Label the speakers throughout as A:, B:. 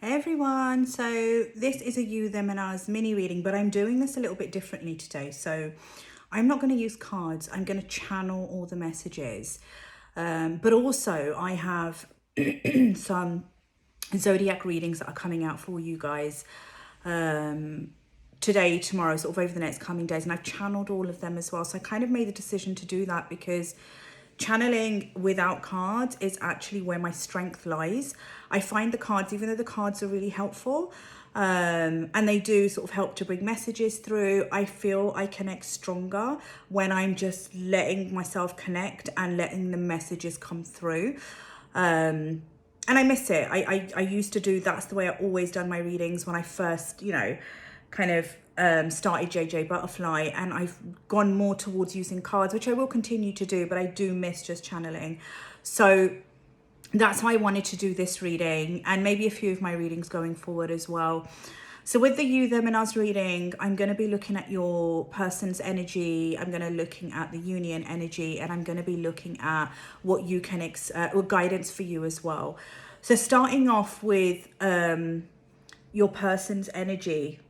A: Hey everyone, so this is a you, them and us mini reading, but I'm doing this a little bit differently today. So I'm not going to use cards, I'm going to channel all the messages. But also I have some zodiac readings that are coming out for you guys today, tomorrow, sort of over the next coming days. And I've channeled all of them as well. So I kind of made the decision to do that because channeling without cards is actually where my strength lies. I find the cards, even though the cards are really helpful, and they do sort of help to bring messages through, I feel I connect stronger when I'm just letting myself connect and letting the messages come through. And I miss it. I used to do, that's the way I always done my readings when I first, kind of started JJ Butterfly, and I've gone more towards using cards, which I will continue to do, but I do miss just channeling. So that's why I wanted to do this reading, and maybe a few of my readings going forward as well. So with the you, them and us reading, I'm going to be looking at your person's energy. I'm going to be looking at the union energy, and I'm going to be looking at what you can, or guidance for you as well. So starting off with your person's energy.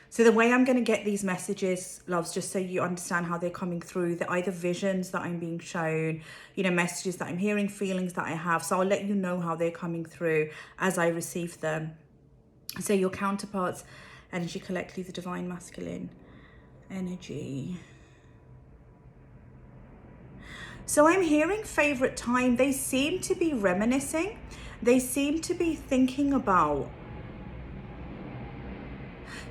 A: So the way I'm going to get these messages, loves, just so you understand how they're coming through, they're either visions that I'm being shown, messages that I'm hearing, feelings that I have. So I'll let you know how they're coming through as I receive them. So your counterparts energy, collectively the divine masculine energy. So I'm hearing favorite time. They seem to be reminiscing. They seem to be thinking about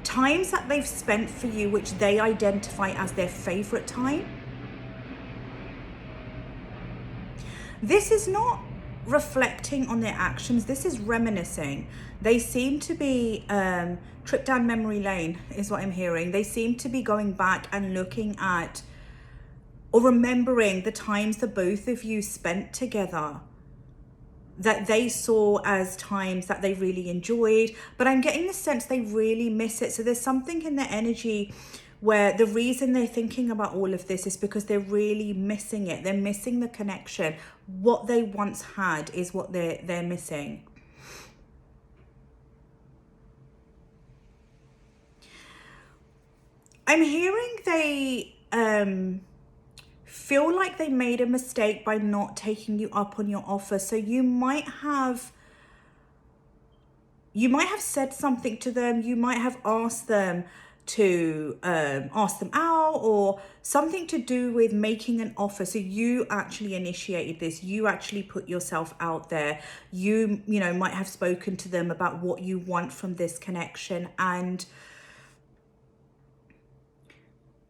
A: times that they've spent for you, which they identify as their favorite time. This is not reflecting on their actions. This is reminiscing. They seem to be trip down memory lane is what I'm hearing. They seem to be going back and looking at or remembering the times the both of you spent together, that they saw as times that they really enjoyed, but I'm getting the sense they really miss it. So there's something in their energy where the reason they're thinking about all of this is because they're really missing it. They're missing the connection. What they once had is what they're missing. I'm hearing they feel like they made a mistake by not taking you up on your offer. So you might have said something to them. You might have asked them to ask them out, or something to do with making an offer. So you actually initiated this. You actually put yourself out there. You might have spoken to them about what you want from this connection, and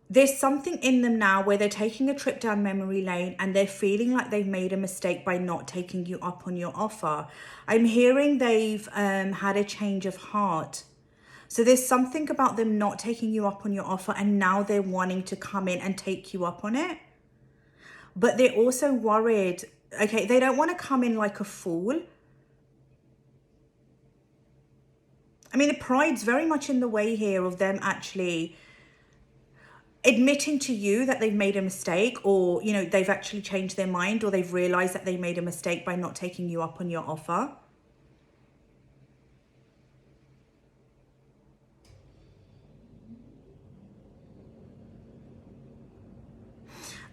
A: there's something in them now where they're taking a trip down memory lane and they're feeling like they've made a mistake by not taking you up on your offer. I'm hearing they've had a change of heart. So there's something about them not taking you up on your offer, and now they're wanting to come in and take you up on it. But they're also worried. Okay, they don't want to come in like a fool. I mean, the pride's very much in the way here of them actually admitting to you that they've made a mistake, or they've actually changed their mind, or they've realized that they made a mistake by not taking you up on your offer.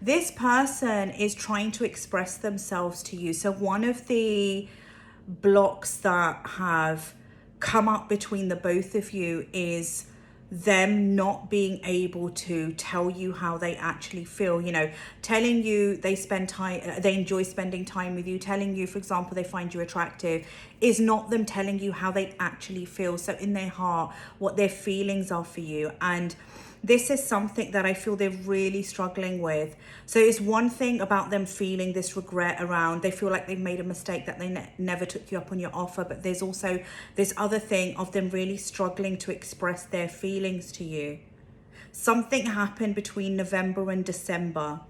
A: This person is trying to express themselves to you. So one of the blocks that have come up between the both of you is them not being able to tell you how they actually feel. Telling you they enjoy spending time with you, telling you, for example, they find you attractive, is not them telling you how they actually feel. So in their heart, what their feelings are for you. And this is something that I feel they're really struggling with. So it's one thing about them feeling this regret around, they feel like they've made a mistake, that they never took you up on your offer. But there's also this other thing of them really struggling to express their feelings to you. Something happened between November and December.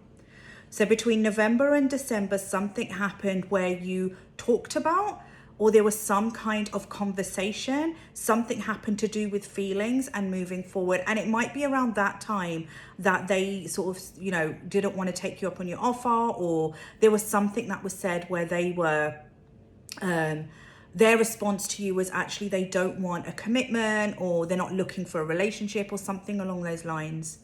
A: So between November and December, something happened where you talked about, or there was some kind of conversation, something happened to do with feelings and moving forward. And it might be around that time that they sort of, didn't want to take you up on your offer, or there was something that was said where they were their response to you was actually they don't want a commitment, or they're not looking for a relationship, or something along those lines.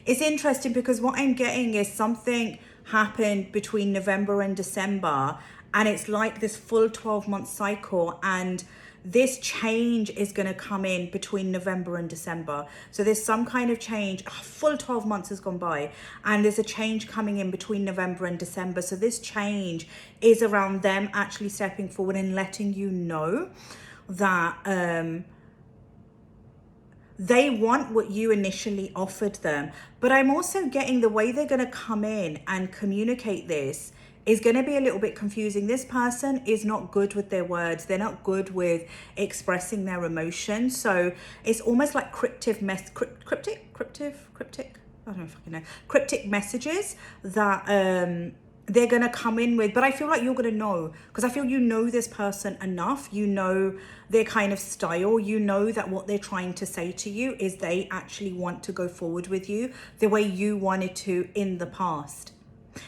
A: It's interesting because what I'm getting is something happened between November and December, and it's like this full 12-month cycle, and this change is going to come in between November and December. So there's some kind of change. A full 12 months has gone by, and there's a change coming in between November and December. So this change is around them actually stepping forward and letting you know that they want what you initially offered them. But I'm also getting the way they're going to come in and communicate this is going to be a little bit confusing. This person is not good with their words. They're not good with expressing their emotions. So it's almost like cryptic, I don't know if I can know, cryptic messages that they're going to come in with. But I feel like you're going to know, because I feel you know this person enough. You know their kind of style. You know that what they're trying to say to you is they actually want to go forward with you the way you wanted to in the past.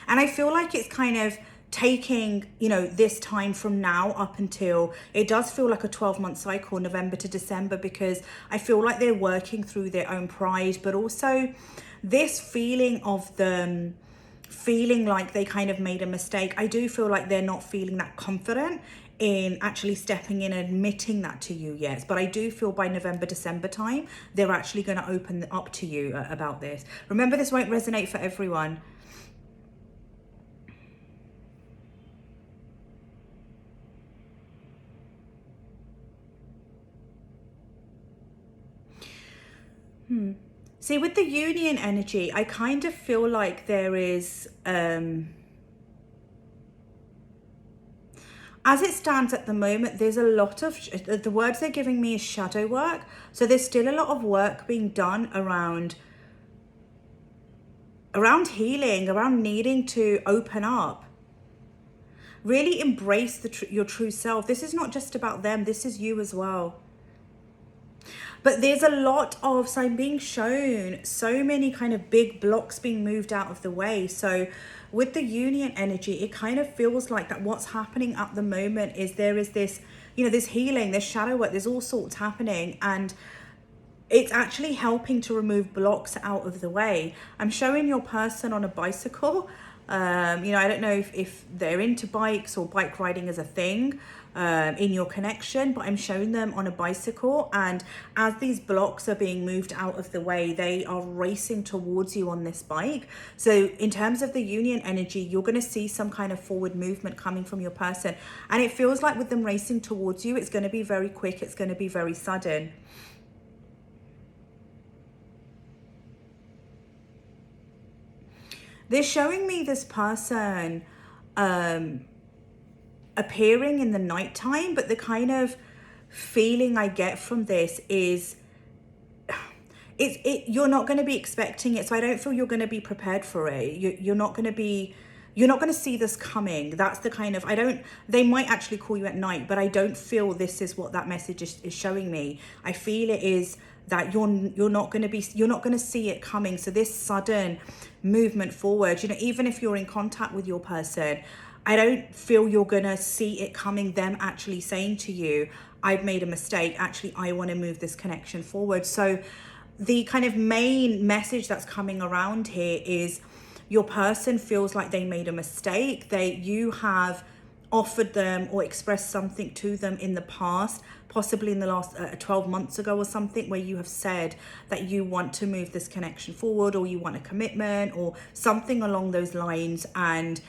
A: And I feel like it's kind of taking, you know, this time from now up until, it does feel like a 12-month cycle, November to December, because I feel like they're working through their own pride, but also this feeling of them feeling like they kind of made a mistake. I do feel like they're not feeling that confident in actually stepping in and admitting that to you yet. But I do feel by November, December time, they're actually going to open up to you about this. Remember, this won't resonate for everyone. See, with the union energy, I kind of feel like there is, as it stands at the moment, there's a lot of, the words they're giving me is shadow work. So there's still a lot of work being done around healing, around needing to open up. Really embrace your true self. This is not just about them. This is you as well. But there's a lot of, so I'm being shown so many kind of big blocks being moved out of the way. So with the union energy, it kind of feels like that what's happening at the moment is there is this, you know, this healing, this shadow work, there's all sorts happening, and it's actually helping to remove blocks out of the way. I'm showing your person on a bicycle. You know, I don't know if they're into bikes or bike riding as a thing in your connection, but I'm showing them on a bicycle, and as these blocks are being moved out of the way, they are racing towards you on this bike. So in terms of the union energy, you're going to see some kind of forward movement coming from your person, and it feels like with them racing towards you, it's going to be very quick, it's going to be very sudden. They're showing me this person appearing in the nighttime, but the kind of feeling I get from this is you're not going to be expecting it. So I don't feel you're going to be prepared for it. You're not going to see this coming. That's the kind of, they might actually call you at night, but I don't feel this is what that message is showing me. I feel it is that you're not going to see it coming. So this sudden movement forward, you know, even if you're in contact with your person, I don't feel you're going to see it coming, them actually saying to you, I've made a mistake, actually I want to move this connection forward. So the kind of main message that's coming around here is your person feels like they made a mistake. You have offered them or expressed something to them in the past, possibly in the last 12 months ago or something, where you have said that you want to move this connection forward, or you want a commitment or something along those lines. And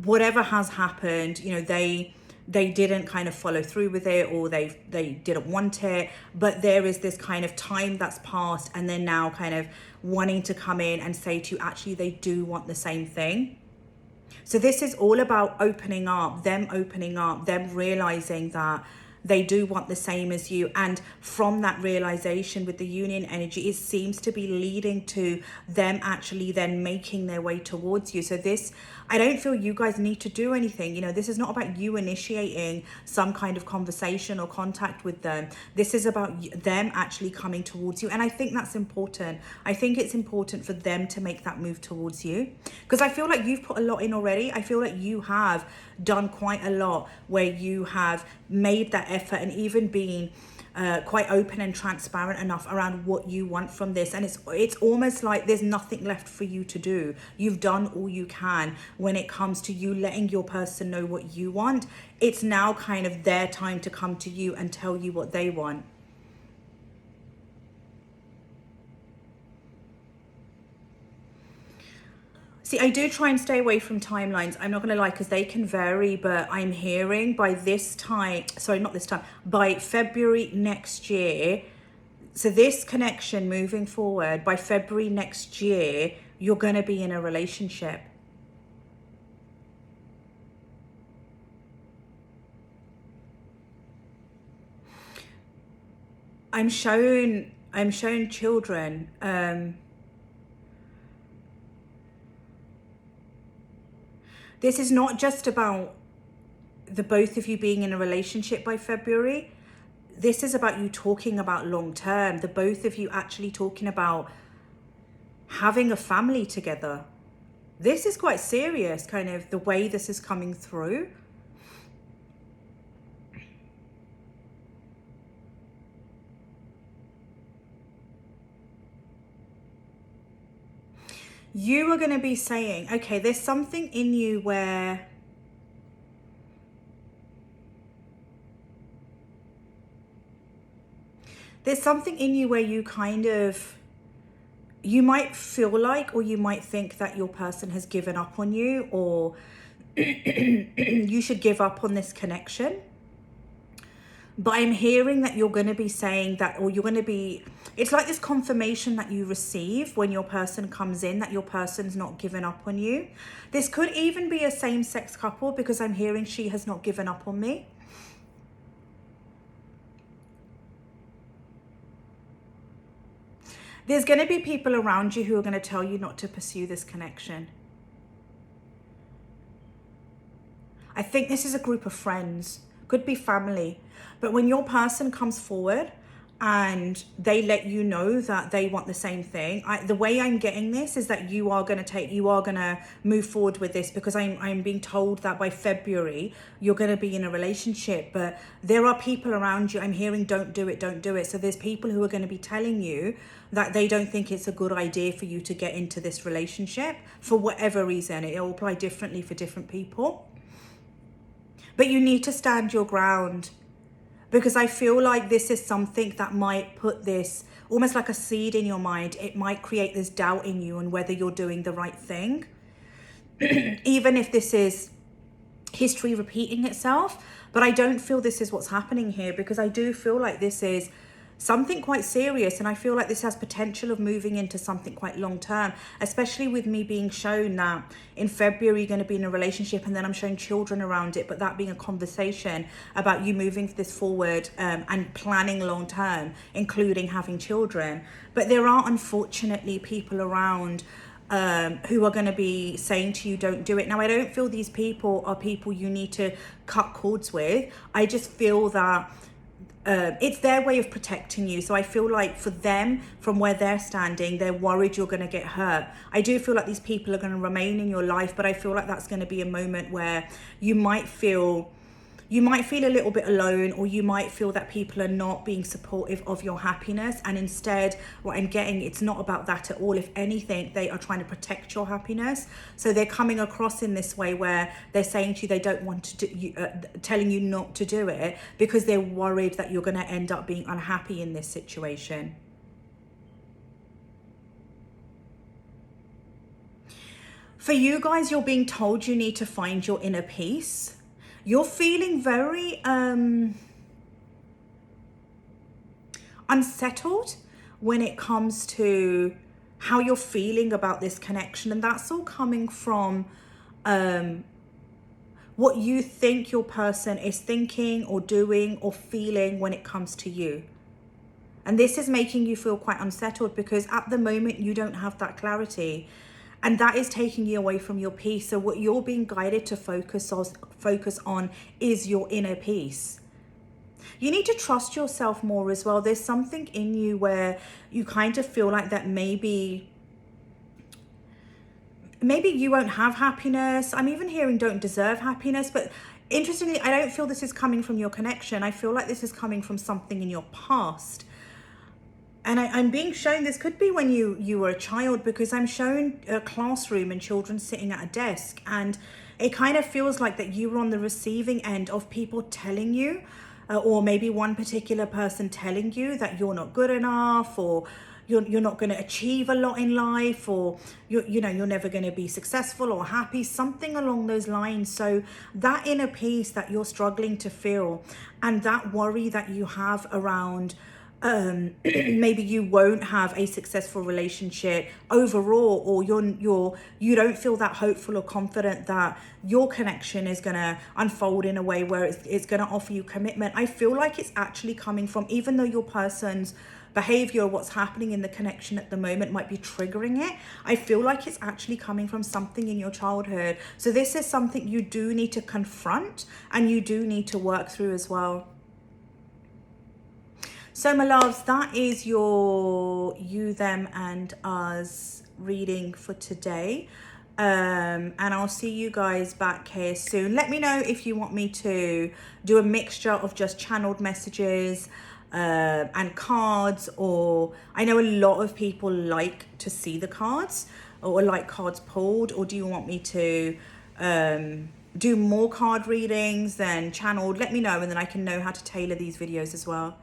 A: whatever has happened, you know, they didn't kind of follow through with it, or they didn't want it, but there is this kind of time that's passed, and they're now kind of wanting to come in and say to you, actually they do want the same thing. So this is all about opening up, them realizing that they do want the same as you. And from that realization with the union energy, it seems to be leading to them actually then making their way towards you. So this I don't feel you guys need to do anything. You know, this is not about you initiating some kind of conversation or contact with them. This is about them actually coming towards you. And I think that's important. I think it's important for them to make that move towards you, because I feel like you've put a lot in already. I feel like you have done quite a lot where you have made that effort and even been quite open and transparent enough around what you want from this. And it's almost like there's nothing left for you to do. You've done all you can when it comes to you letting your person know what you want. It's now kind of their time to come to you and tell you what they want. See, I do try and stay away from timelines. I'm not going to lie, because they can vary, but I'm hearing by this time, sorry, not this time, by February next year. So this connection moving forward, by February next year, you're going to be in a relationship. I'm shown children. This is not just about the both of you being in a relationship by February. This is about you talking about long term, the both of you actually talking about having a family together. This is quite serious, kind of the way this is coming through. You are going to be saying, okay, there's something in you where you kind of, you might feel like, or you might think that your person has given up on you, or you should give up on this connection. But I'm hearing that you're going to be saying that, or you're going to be, it's like this confirmation that you receive when your person comes in, that your person's not given up on you. This could even be a same-sex couple, because I'm hearing she has not given up on me. There's going to be people around you who are going to tell you not to pursue this connection. I think this is a group of friends, could be family. But when your person comes forward and they let you know that they want the same thing, the way I'm getting this is that you are going to move forward with this, because I'm being told that by February you're going to be in a relationship. But there are people around you, I'm hearing, don't do it. So there's people who are going to be telling you that they don't think it's a good idea for you to get into this relationship for whatever reason. It will apply differently for different people. But you need to stand your ground, because I feel like this is something that might put this almost like a seed in your mind. It might create this doubt in you on whether you're doing the right thing. Even if this is history repeating itself. But I don't feel this is what's happening here, because I do feel like this is something quite serious, and I feel like this has potential of moving into something quite long term, especially with me being shown that in February you're going to be in a relationship, and then I'm showing children around it, but that being a conversation about you moving this forward and planning long term, including having children. But there are unfortunately people around who are going to be saying to you, don't do it. Now, I don't feel these people are people you need to cut cords with. I just feel that it's their way of protecting you. So I feel like for them, from where they're standing, they're worried you're going to get hurt. I do feel like these people are going to remain in your life, but I feel like that's going to be a moment where you might feel a little bit alone, or you might feel that people are not being supportive of your happiness. And instead, what I'm getting, it's not about that at all. If anything, they are trying to protect your happiness. So they're coming across in this way where they're saying to you they don't want to do, telling you not to do it, because they're worried that you're going to end up being unhappy in this situation. For you guys, you're being told you need to find your inner peace. You're feeling very unsettled when it comes to how you're feeling about this connection. And that's all coming from what you think your person is thinking or doing or feeling when it comes to you. And this is making you feel quite unsettled, because at the moment you don't have that clarity. and that is taking you away from your peace. So what you're being guided to focus on is your inner peace. You need to trust yourself more as well. There's something in you where you kind of feel like that maybe you won't have happiness. I'm even hearing don't deserve happiness, but interestingly, I don't feel this is coming from your connection. I feel like this is coming from something in your past. And I'm being shown, this could be when you were a child, because I'm shown a classroom and children sitting at a desk, and it kind of feels like that you were on the receiving end of people telling you, or maybe one particular person telling you that you're not good enough, or you're not going to achieve a lot in life, or you're never going to be successful or happy, something along those lines. So that inner peace that you're struggling to feel, and that worry that you have around maybe you won't have a successful relationship overall, or you don't feel that hopeful or confident that your connection is going to unfold in a way where it's going to offer you commitment. I feel like it's actually coming from, even though your person's behavior, what's happening in the connection at the moment might be triggering it, I feel like it's actually coming from something in your childhood. So this is something you do need to confront and you do need to work through as well. So my loves, that is your you, them and us reading for today. And I'll see you guys back here soon. Let me know if you want me to do a mixture of just channeled messages and cards, or I know a lot of people like to see the cards or like cards pulled, or do you want me to do more card readings than channeled? Let me know, and then I can know how to tailor these videos as well.